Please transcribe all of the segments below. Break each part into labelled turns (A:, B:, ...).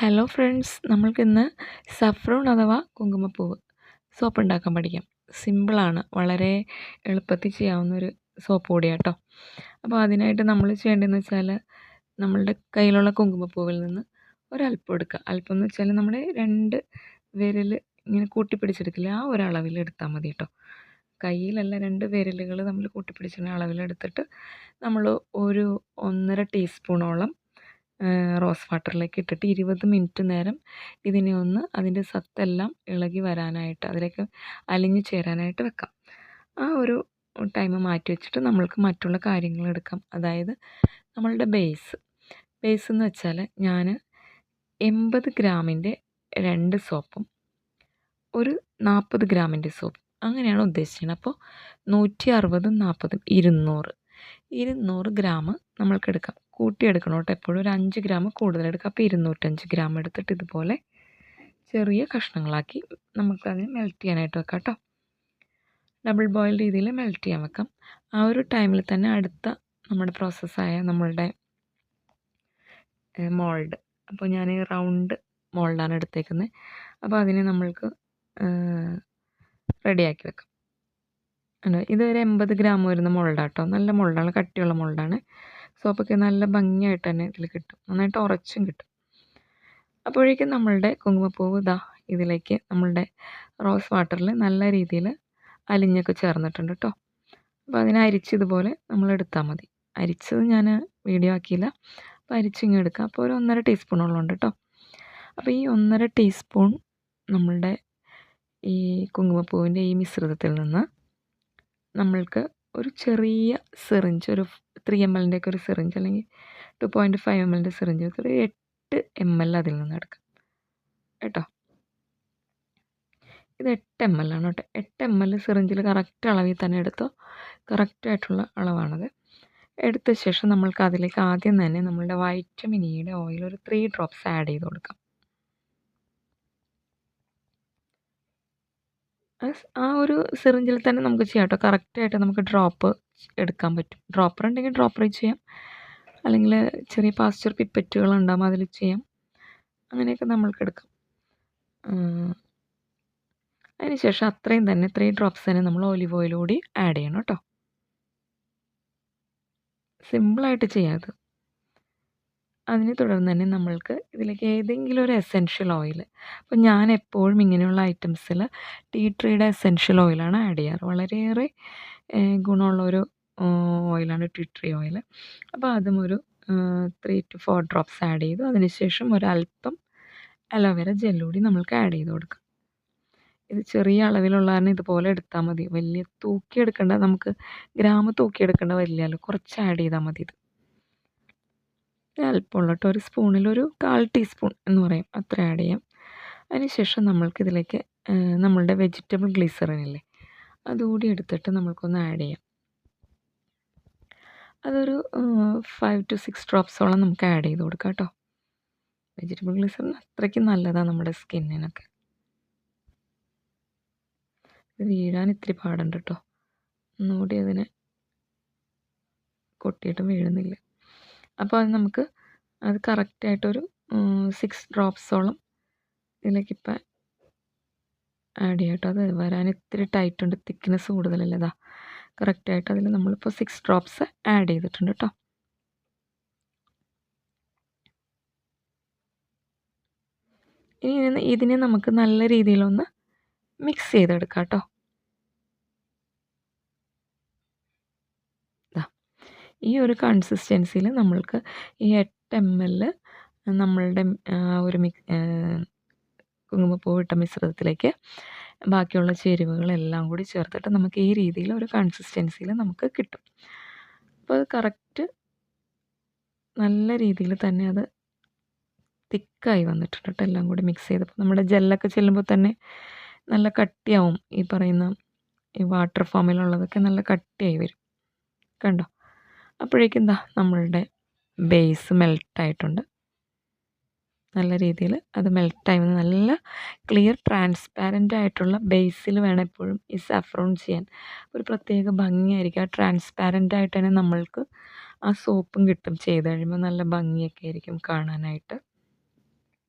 A: Hello friends, നമ്മൾക്കിന്ന് saffron അഥവാ കുങ്കുമപ്പൂവ് soap ഉണ്ടാക്കാൻ പഠിക്കാം. സിമ്പിളാണ്, വളരെ എളുപ്പത്തിൽ ചെയ്യാവുന്നൊരു സോപ്പ് കൂടിയാണ് കേട്ടോ. അപ്പോൾ അതിനായിട്ട് നമ്മൾ ചെയ്യേണ്ടതെന്ന് വെച്ചാൽ നമ്മളുടെ കയ്യിലുള്ള കുങ്കുമപ്പൂവിൽ നിന്ന് ഒരല്പം എടുക്കുക. അല്പം എന്ന് വെച്ചാൽ നമ്മുടെ 2 വിരൽ ഇങ്ങനെ കൂട്ടിപ്പിടിച്ചെടുക്കില്ല, ആ ഒരളവിൽ എടുത്താൽ മതി കേട്ടോ. കയ്യിലല്ല, 2 വിരലുകൾ നമ്മൾ കൂട്ടിപ്പിടിച്ചിരുന്ന അളവിലെടുത്തിട്ട് നമ്മൾ ഒരു 1.5 ടീസ്പൂണോളം റോസ് വാട്ടറിലേക്ക് ഇട്ടിട്ട് 20 മിനിറ്റ് നേരം ഇതിനെ ഒന്ന് അതിൻ്റെ സത്തെല്ലാം ഇളകി വരാനായിട്ട്, അതിലേക്ക് അലിഞ്ഞു ചേരാനായിട്ട് വെക്കാം. ആ ഒരു ടൈം മാറ്റി വെച്ചിട്ട് നമ്മൾക്ക് മറ്റുള്ള കാര്യങ്ങൾ എടുക്കാം. അതായത് നമ്മളുടെ ബേസ് എന്ന് വെച്ചാൽ ഞാൻ 80 ഗ്രാമിൻ്റെ 2 സോപ്പും ഒരു 40 ഗ്രാമിൻ്റെ സോപ്പ് അങ്ങനെയാണ് ഉദ്ദേശിക്കുന്നത്. അപ്പോൾ 160 40 200 ഗ്രാം നമ്മൾക്ക് എടുക്കാം. കൂട്ടിയെടുക്കണം കേട്ടോ, എപ്പോഴും ഒരു 5 ഗ്രാം കൂടുതലെടുക്കാം. അപ്പോൾ 205 ഗ്രാം എടുത്തിട്ട് ഇതുപോലെ ചെറിയ കഷ്ണങ്ങളാക്കി നമുക്കതിന് മെൽറ്റ് ചെയ്യാനായിട്ട് വെക്കാം കേട്ടോ. ഡബിൾ ബോയിൽ രീതിയിൽ മെൽറ്റ് ചെയ്യാൻ വെക്കാം. ആ ഒരു ടൈമിൽ തന്നെ അടുത്ത നമ്മുടെ പ്രോസസ്സായ നമ്മളുടെ മോൾഡ്, അപ്പോൾ ഞാൻ റൗണ്ട് മോൾഡാണ് എടുത്തേക്കുന്നത്. അപ്പോൾ അതിനെ നമ്മൾക്ക് റെഡിയാക്കി വെക്കാം. ഇതൊരു 80 ഗ്രാം വരുന്ന മോൾഡാട്ടോ, നല്ല മോൾഡാണ്, കട്ടിയുള്ള മോൾഡാണ്. സോപ്പൊക്കെ നല്ല ഭംഗിയായിട്ട് തന്നെ ഇതിൽ കിട്ടും, നന്നായിട്ട് ഉറച്ചും കിട്ടും. അപ്പോഴേക്കും നമ്മളുടെ കുങ്കുമപ്പൂവ് ഇതിലേക്ക് നമ്മളുടെ റോസ് വാട്ടറിൽ നല്ല രീതിയിൽ അലിഞ്ഞൊക്കെ ചേർന്നിട്ടുണ്ട് കേട്ടോ. അപ്പോൾ അതിനെ അരിച്ചതുപോലെ നമ്മൾ എടുത്താൽ മതി. അരിച്ചത് ഞാൻ വീഡിയോ ആക്കിയില്ല, അപ്പോൾ അരിച്ചിങ്ങനെ എടുക്കുക. അപ്പോൾ ഒരു 1.5 ടീസ്പൂണോളം ഉണ്ട് കേട്ടോ. അപ്പോൾ ഈ 1.5 ടീസ്പൂൺ നമ്മളുടെ ഈ കുങ്കുമപ്പൂവിൻ്റെ ഈ മിശ്രിതത്തിൽ നിന്ന് നമ്മൾക്ക് ഒരു ചെറിയ സിറിഞ്ച്, ഒരു 3 ml ഒക്കെ ഒരു സിറിഞ്ച്, അല്ലെങ്കിൽ 2.5 ml സിറിഞ്ച്, ഒരു 8 ml അതിൽ നിന്ന് എടുക്കാം കേട്ടോ. ഇത് 8 ml ആണ് കേട്ടോ. 8 ml സിറിഞ്ചിൽ കറക്റ്റ് അളവിൽ തന്നെ എടുത്തോ, കറക്റ്റായിട്ടുള്ള അളവാണത്. എടുത്ത ശേഷം നമ്മൾക്ക് അതിലേക്ക് ആദ്യം തന്നെ നമ്മളുടെ വൈറ്റമിൻ ഇയുടെ ഓയിൽ ഒരു 3 ഡ്രോപ്സ് ആഡ് ചെയ്ത് കൊടുക്കാം. ആ ഒരു സിറിഞ്ചിൽ തന്നെ നമുക്ക് ചെയ്യാം കേട്ടോ. കറക്റ്റായിട്ട് നമുക്ക് ഡ്രോപ്പ് എടുക്കാൻ പറ്റും. ഡ്രോപ്പർ ഉണ്ടെങ്കിൽ ഡ്രോപ്പറിൽ ചെയ്യാം, അല്ലെങ്കിൽ ചെറിയ പാസ്ചർ പിപ്പറ്റുകൾ ഉണ്ടാകും, അതിൽ ചെയ്യാം. അങ്ങനെയൊക്കെ നമ്മൾക്ക് എടുക്കാം. അതിനുശേഷം അത്രയും തന്നെ 3 ഡ്രോപ്സ് തന്നെ നമ്മൾ ഒലിവ് ഓയിൽ കൂടി ആഡ് ചെയ്യണം കേട്ടോ. സിമ്പിളായിട്ട് ചെയ്യാത്. അതിനെ തുടർന്ന് തന്നെ നമ്മൾക്ക് ഇതിലേക്ക് ഏതെങ്കിലും ഒരു എസെൻഷ്യൽ ഓയിൽ, അപ്പോൾ ഞാൻ എപ്പോഴും ഇങ്ങനെയുള്ള ഐറ്റംസിൽ ടീ ട്രീയുടെ എസെൻഷ്യൽ ഓയിലാണ് ആഡ് ചെയ്യാറ്. വളരെയേറെ ഗുണമുള്ളൊരു ഓയിലാണ് ടീ ട്രീ ഓയിൽ. അപ്പോൾ അതും ഒരു 3 to 4 ഡ്രോപ്സ് ആഡ് ചെയ്തു. അതിനുശേഷം ഒരല്പം അലോവേര ജെല്ലുകൂടി നമ്മൾക്ക് ആഡ് ചെയ്ത് കൊടുക്കാം. ഇത് ചെറിയ അളവിലുള്ള കാരണം ഇതുപോലെ എടുത്താൽ മതി. വലിയ തൂക്കിയെടുക്കേണ്ട, നമുക്ക് ഗ്രാം തൂക്കിയെടുക്കേണ്ട വരില്ലല്ലോ, കുറച്ച് ആഡ് ചെയ്താൽ മതി. ഇത് അല്പമുള്ള കേട്ടോ, ഒരു സ്പൂണിൽ ഒരു 1/4 ടീസ്പൂൺ എന്ന് പറയും, അത്ര ആഡ് ചെയ്യാം. അതിനുശേഷം നമ്മൾക്കിതിലേക്ക് നമ്മളുടെ വെജിറ്റബിൾ ഗ്ലിസറിനില്ലേ, അതുകൂടി എടുത്തിട്ട് നമ്മൾക്കൊന്ന് ആഡ് ചെയ്യാം. അതൊരു 5 to 6 ഡ്രോപ്സോളം നമുക്ക് ആഡ് ചെയ്ത് കൊടുക്കാം കേട്ടോ. വെജിറ്റബിൾ ഗ്ലിസറിൻ അത്രയ്ക്ക് നല്ലതാണ് നമ്മുടെ സ്കിന്നിനൊക്കെ. ഇത് വീഴാൻ ഇത്തിരി പാടുണ്ട് കേട്ടോ, ഒന്നുകൂടി അതിനെ കൊട്ടിയിട്ടും വീഴുന്നില്ല. അപ്പോൾ അത് നമുക്ക് അത് കറക്റ്റായിട്ടൊരു 6 ഡ്രോപ്സോളം ഇതിലേക്കിപ്പോൾ ആഡ് ചെയ്യാം കേട്ടോ. അത് വരാൻ ഇത്തിരി ടൈറ്റ് ഉണ്ട്, തിക്നെസ് കൂടുതലല്ലേ. കറക്റ്റായിട്ട് അതിൽ നമ്മളിപ്പോൾ 6 ഡ്രോപ്സ് ആഡ് ചെയ്തിട്ടുണ്ട് കേട്ടോ. ഇനി ഇതിനെ നമുക്ക് നല്ല രീതിയിലൊന്ന് മിക്സ് ചെയ്തെടുക്കാം കേട്ടോ. ഈ ഒരു കൺസിസ്റ്റൻസിയിൽ നമ്മൾക്ക് ഈ 8 ml നമ്മളുടെ ഒരു കുങ്കുമപ്പൂ ഇട്ട മിശ്രിതത്തിലേക്ക് ബാക്കിയുള്ള ചേരുവകളെല്ലാം കൂടി ചേർത്തിട്ട് നമുക്ക് ഈ രീതിയിൽ ഒരു കൺസിസ്റ്റൻസിയിൽ നമുക്ക് കിട്ടും. അപ്പോൾ അത് കറക്റ്റ് നല്ല രീതിയിൽ തന്നെ അത് തിക്കായി വന്നിട്ടുണ്ട് കേട്ടോ. എല്ലാം കൂടി മിക്സ് ചെയ്തപ്പോൾ നമ്മുടെ ജെല്ലൊക്കെ ചെല്ലുമ്പോൾ തന്നെ നല്ല കട്ടിയാവും. ഈ പറയുന്ന ഈ വാട്ടർ ഫോമിലുള്ളതൊക്കെ നല്ല കട്ടിയായി വരും, കണ്ടോ. അപ്പോഴേക്കും നമ്മളുടെ ബേസ് മെൽട്ടായിട്ടുണ്ട്. നല്ല രീതിയിൽ അത് മെൽട്ടായി വന്ന് നല്ല ക്ലിയർ ട്രാൻസ്പാരൻ്റ് ആയിട്ടുള്ള ബേസിൽ വേണം എപ്പോഴും ഈ സാഫ്രോൺ ചെയ്യാൻ. ഒരു പ്രത്യേക ഭംഗിയായിരിക്കും. ആ ട്രാൻസ്പാരൻ്റ് ആയിട്ട് തന്നെ നമ്മൾക്ക് ആ സോപ്പും കിട്ടും. ചെയ്ത് കഴിയുമ്പോൾ നല്ല ഭംഗിയൊക്കെ ആയിരിക്കും കാണാനായിട്ട്.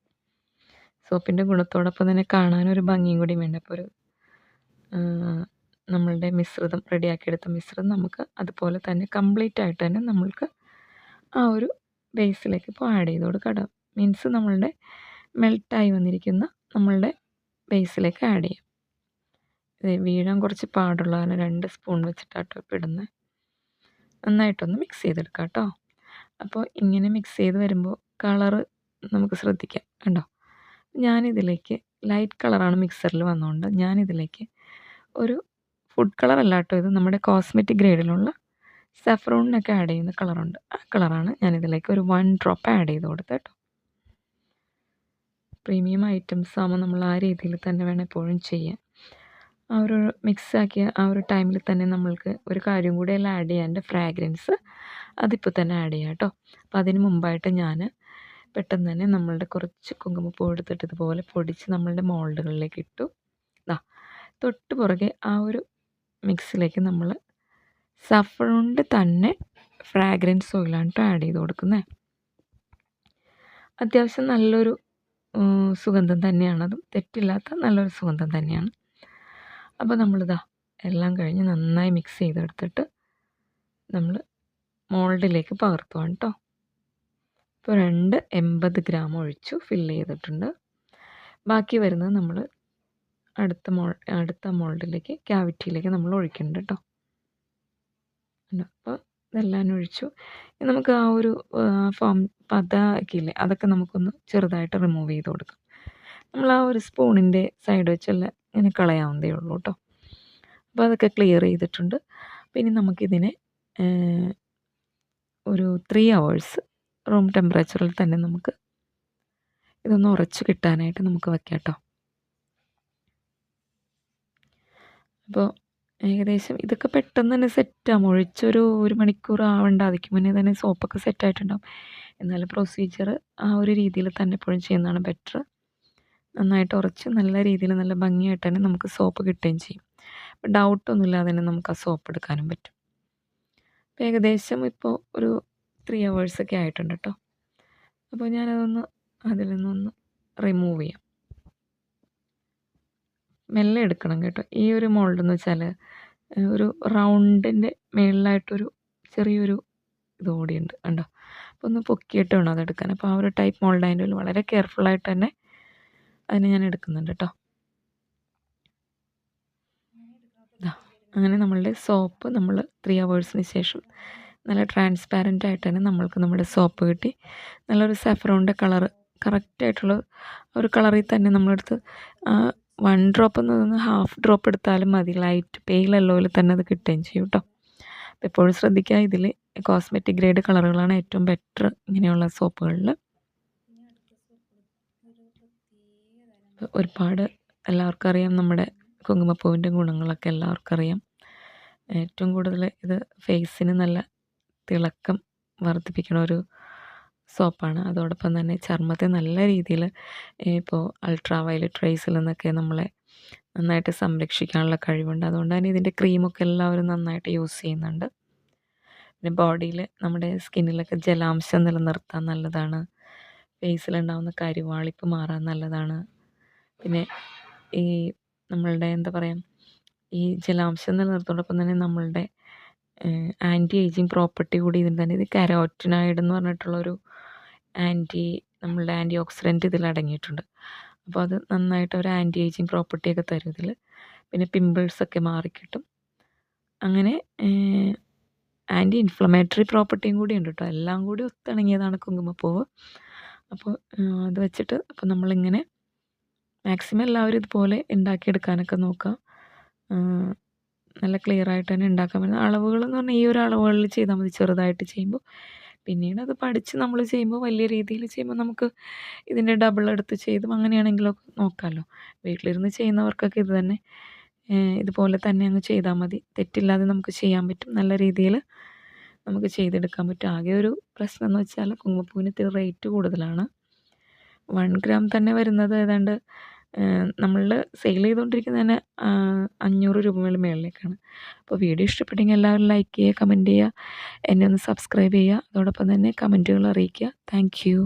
A: സോപ്പിൻ്റെ ഗുണത്തോടൊപ്പം തന്നെ കാണാനൊരു ഭംഗിയും കൂടി വേണ്ട. അപ്പോൾ ഒരു നമ്മളുടെ മിശ്രിതം റെഡിയാക്കിയെടുത്ത മിശ്രിതം നമുക്ക് അതുപോലെ തന്നെ കംപ്ലീറ്റ് ആയിട്ട് തന്നെ നമ്മൾക്ക് ആ ഒരു ബേസിലേക്ക് ഇപ്പോൾ ആഡ് ചെയ്ത് കൊടുക്കാം. മീൻസ് നമ്മളുടെ മെൽട്ടായി വന്നിരിക്കുന്ന നമ്മളുടെ ബേസിലേക്ക് ആഡ് ചെയ്യാം. ഇത് വീഴാൻ കുറച്ച് പാടുള്ള കാരണം 2 സ്പൂൺ വെച്ചിട്ടാട്ടോ ഇപ്പോൾ ഇടുന്നത്. നന്നായിട്ടൊന്ന് മിക്സ് ചെയ്തെടുക്കാം കേട്ടോ. അപ്പോൾ ഇങ്ങനെ മിക്സ് ചെയ്ത് വരുമ്പോൾ കളറ് നമുക്ക് ശ്രദ്ധിക്കാം. കണ്ടോ, ഞാനിതിലേക്ക് ലൈറ്റ് കളറാണ് മിക്സറിൽ വന്നതുകൊണ്ട് ഞാനിതിലേക്ക് ഒരു ഫുഡ് കളറല്ല കേട്ടോ, ഇത് നമ്മുടെ കോസ്മെറ്റിക് ഗ്രേഡിലുള്ള സഫ്രോണിനൊക്കെ ആഡ് ചെയ്യുന്ന കളറുണ്ട്. ആ കളറാണ് ഞാനിതിലേക്ക് ഒരു 1 ഡ്രോപ്പ് ആഡ് ചെയ്ത് കൊടുത്തത് കേട്ടോ. പ്രീമിയം ഐറ്റംസ് ആകുമ്പോൾ നമ്മൾ ആ രീതിയിൽ തന്നെ വേണം എപ്പോഴും ചെയ്യാൻ. ആ ഒരു മിക്സാക്കിയ ആ ഒരു ടൈമിൽ തന്നെ നമ്മൾക്ക് ഒരു കാര്യം കൂടി എല്ലാം ആഡ് ചെയ്യാൻ, എൻ്റെ ഫ്രാഗ്രൻസ് അതിപ്പോൾ തന്നെ ആഡ് ചെയ്യാം കേട്ടോ. അപ്പോൾ അതിന് മുമ്പായിട്ട് ഞാൻ പെട്ടെന്ന് തന്നെ നമ്മളുടെ കുറച്ച് കുങ്കുമപ്പൂ എടുത്തിട്ട് ഇതുപോലെ പൊടിച്ച് നമ്മളുടെ മോൾഡുകളിലേക്ക് ഇട്ടു. തൊട്ട് പുറകെ ആ ഒരു മിക്സിലേക്ക് നമ്മൾ സഫ്രോണിൻ്റെ തന്നെ ഫ്രാഗ്രൻസ് ഓയിലാണ് കേട്ടോ ആഡ് ചെയ്ത് കൊടുക്കുന്നത്. അത്യാവശ്യം നല്ലൊരു സുഗന്ധം തന്നെയാണ്, അതും തെറ്റില്ലാത്ത നല്ലൊരു സുഗന്ധം തന്നെയാണ്. അപ്പോൾ നമ്മളിതാ എല്ലാം കഴിഞ്ഞ് നന്നായി മിക്സ് ചെയ്തെടുത്തിട്ട് നമ്മൾ മോൾഡിലേക്ക് പകർത്തുവാണ് കേട്ടോ. ഇപ്പോൾ 280 ഗ്രാം ഒഴിച്ചു ഫില്ല് ചെയ്തിട്ടുണ്ട്. ബാക്കി വരുന്നത് നമ്മൾ അടുത്ത മോൾഡിലേക്ക് ക്യാവിറ്റിയിലേക്ക് നമ്മൾ ഒഴിക്കുന്നുണ്ട് കേട്ടോ. അപ്പോൾ ഇതെല്ലാം ഒഴിച്ചു. നമുക്ക് ആ ഒരു പതയൊക്കെ ഇല്ലേ, അതൊക്കെ നമുക്കൊന്ന് ചെറുതായിട്ട് റിമൂവ് ചെയ്ത് കൊടുക്കാം. നമ്മൾ ആ ഒരു സ്പൂണിൻ്റെ സൈഡ് വെച്ചെല്ലാം ഇങ്ങനെ കളയാവുന്നതേ ഉള്ളൂ കേട്ടോ. അപ്പോൾ അതൊക്കെ ക്ലിയർ ചെയ്തിട്ടുണ്ട്. പിന്നെ നമുക്കിതിനെ ഒരു 3 hours റൂം ടെമ്പറേച്ചറിൽ തന്നെ നമുക്ക് ഇതൊന്ന് ഉറച്ച് കിട്ടാനായിട്ട് നമുക്ക് വയ്ക്കാം കേട്ടോ. അപ്പോൾ ഏകദേശം ഇതൊക്കെ പെട്ടെന്ന് തന്നെ സെറ്റാകും. ഒഴിച്ചൊരു 1 മണിക്കൂർ ആവേണ്ട, അതിക്ക് മുന്നേ തന്നെ സോപ്പൊക്കെ സെറ്റായിട്ടുണ്ടാകും. എന്നാലും പ്രൊസീജിയർ ആ ഒരു രീതിയിൽ തന്നെ എപ്പോഴും ചെയ്യുന്നതാണ് ബെറ്റർ. നന്നായിട്ട് ഉറച്ച് നല്ല രീതിയിൽ നല്ല ഭംഗിയായിട്ട് തന്നെ നമുക്ക് സോപ്പ് കിട്ടുകയും ചെയ്യും. അപ്പോൾ ഡൗട്ടൊന്നുമില്ലാതെ തന്നെ നമുക്ക് ആ സോപ്പ് എടുക്കാനും പറ്റും. അപ്പോൾ ഏകദേശം ഇപ്പോൾ ഒരു 3 hours ഒക്കെ ആയിട്ടുണ്ട് കേട്ടോ. അപ്പോൾ ഞാനതൊന്ന് അതിൽ നിന്നൊന്ന് റിമൂവ് ചെയ്യാം. മെല്ലെ എടുക്കണം കേട്ടോ. ഈ ഒരു മോൾഡെന്ന് വെച്ചാൽ ഒരു റൗണ്ടിൻ്റെ മേളിലായിട്ടൊരു ചെറിയൊരു ഇതുകൂടിയുണ്ട് കണ്ടോ. അപ്പോൾ ഒന്ന് പൊക്കിയിട്ട് വേണം അതെടുക്കാൻ. അപ്പോൾ ആ ഒരു ടൈപ്പ് മോൾഡ് അതിൻ്റെ ഉള്ളിൽ വളരെ കെയർഫുള്ളായിട്ട് തന്നെ അതിനെ ഞാൻ എടുക്കുന്നുണ്ട് കേട്ടോ. അങ്ങനെ നമ്മളുടെ സോപ്പ് നമ്മൾ 3 hours ശേഷം നല്ല ട്രാൻസ്പാരൻ്റ് ആയിട്ട് തന്നെ നമ്മൾക്ക് നമ്മുടെ സോപ്പ് കിട്ടി. നല്ലൊരു സാഫ്രോണിൻ്റെ കളറ് കറക്റ്റായിട്ടുള്ള ഒരു കളറിൽ തന്നെ നമ്മളെടുത്ത് 1 ഡ്രോപ്പ് എന്ന് തോന്നുന്നു 1/2 ഡ്രോപ്പ് എടുത്താലും മതി. ലൈറ്റ് പെയിൽ യെല്ലോയിൽ തന്നെ അത് കിട്ടുകയും ചെയ്യും കേട്ടോ. അപ്പോൾ എപ്പോഴും ശ്രദ്ധിക്കുക, ഇതിൽ കോസ്മെറ്റിക് ഗ്രേഡ് കളറുകളാണ് ഏറ്റവും ബെറ്റർ ഇങ്ങനെയുള്ള സോപ്പുകളിൽ. ഒരുപാട് എല്ലാവർക്കും അറിയാം നമ്മുടെ കുങ്കുമപ്പൂവിൻ്റെ ഗുണങ്ങളൊക്കെ എല്ലാവർക്കും അറിയാം. ഏറ്റവും കൂടുതൽ ഇത് ഫേസിന് നല്ല തിളക്കം വർദ്ധിപ്പിക്കണ ഒരു സോപ്പാണ്. അതോടൊപ്പം തന്നെ ചർമ്മത്തെ നല്ല രീതിയിൽ ഇപ്പോൾ അൾട്രാ വയലറ്റ് റേസിൽ നിന്നൊക്കെ നമ്മളെ നന്നായിട്ട് സംരക്ഷിക്കാനുള്ള കഴിവുണ്ട്. അതുകൊണ്ട് തന്നെ ഇതിൻ്റെ ക്രീമൊക്കെ എല്ലാവരും നന്നായിട്ട് യൂസ് ചെയ്യുന്നുണ്ട്. പിന്നെ ബോഡിയിൽ നമ്മുടെ സ്കിന്നിലൊക്കെ ജലാംശം നിലനിർത്താൻ നല്ലതാണ്. ഫേസിലുണ്ടാകുന്ന കരിവാളിപ്പ് മാറാൻ നല്ലതാണ്. പിന്നെ ഈ നമ്മളുടെ എന്താ പറയുക, ഈ ജലാംശം നിലനിർത്തുന്നതോടൊപ്പം തന്നെ നമ്മളുടെ ആൻറ്റി ഏജിങ് പ്രോപ്പർട്ടി കൂടി ഇതിന് തന്നെ. ഇത് കരോറ്റിനോയിഡ് എന്ന് പറഞ്ഞിട്ടുള്ളൊരു നമ്മളുടെ ആൻറ്റി ഓക്സിഡൻറ്റ് ഇതിൽ അടങ്ങിയിട്ടുണ്ട്. അപ്പോൾ അത് നന്നായിട്ട് ഒരു ആൻറ്റി ഏജിങ് പ്രോപ്പർട്ടിയൊക്കെ തരും ഇതിൽ. പിന്നെ പിമ്പിൾസൊക്കെ മാറിക്കിട്ടും. അങ്ങനെ ആൻറ്റി ഇൻഫ്ലമേറ്ററി പ്രോപ്പർട്ടിയും കൂടി ഉണ്ട് കേട്ടോ. എല്ലാം കൂടി ഒത്തിണങ്ങിയതാണ് കുങ്കുമപ്പൂവ്. അപ്പോൾ അത് വെച്ചിട്ട് അപ്പോൾ നമ്മളിങ്ങനെ മാക്സിമം എല്ലാവരും ഇതുപോലെ ഉണ്ടാക്കിയെടുക്കാനൊക്കെ നോക്കുക. നല്ല ക്ലിയറായിട്ട് തന്നെ ഉണ്ടാക്കാൻ പറ്റുന്ന അളവുകളെന്ന് പറഞ്ഞാൽ ഈ ഒരു അളവുകളിൽ ചെയ്താൽ മതി. ചെറുതായിട്ട് ചെയ്യുമ്പോൾ പിന്നീട് അത് പഠിച്ച് നമ്മൾ ചെയ്യുമ്പോൾ വലിയ രീതിയിൽ ചെയ്യുമ്പോൾ നമുക്ക് ഇതിൻ്റെ ഡബിൾ എടുത്ത് ചെയ്തും അങ്ങനെയാണെങ്കിലൊക്കെ നോക്കാമല്ലോ. വീട്ടിലിരുന്ന് ചെയ്യുന്നവർക്കൊക്കെ ഇത് തന്നെ ഇതുപോലെ തന്നെ അങ്ങ് ചെയ്താൽ മതി. തെറ്റില്ലാതെ നമുക്ക് ചെയ്യാൻ പറ്റും. നല്ല രീതിയിൽ നമുക്ക് ചെയ്തെടുക്കാൻ പറ്റും. ആകെ ഒരു പ്രശ്നം എന്ന് വെച്ചാൽ കുങ്കുമപ്പൂവിന് ഇത്തിരി റേറ്റ് കൂടുതലാണ്. 1 ഗ്രാം തന്നെ വരുന്നത് ഏതാണ്ട് നമ്മൾ സെയിൽ ചെയ്തുകൊണ്ടിരിക്കുന്നത് തന്നെ 500 രൂപ മേളിലേക്കാണ്. അപ്പോൾ വീഡിയോ ഇഷ്ടപ്പെട്ടെങ്കിൽ എല്ലാവരും ലൈക്ക് ചെയ്യുക, കമൻറ്റ് ചെയ്യുക, എന്നെ ഒന്ന് സബ്സ്ക്രൈബ് ചെയ്യുക. അതോടൊപ്പം തന്നെ കമൻറ്റുകൾ അറിയിക്കുക. Thank you.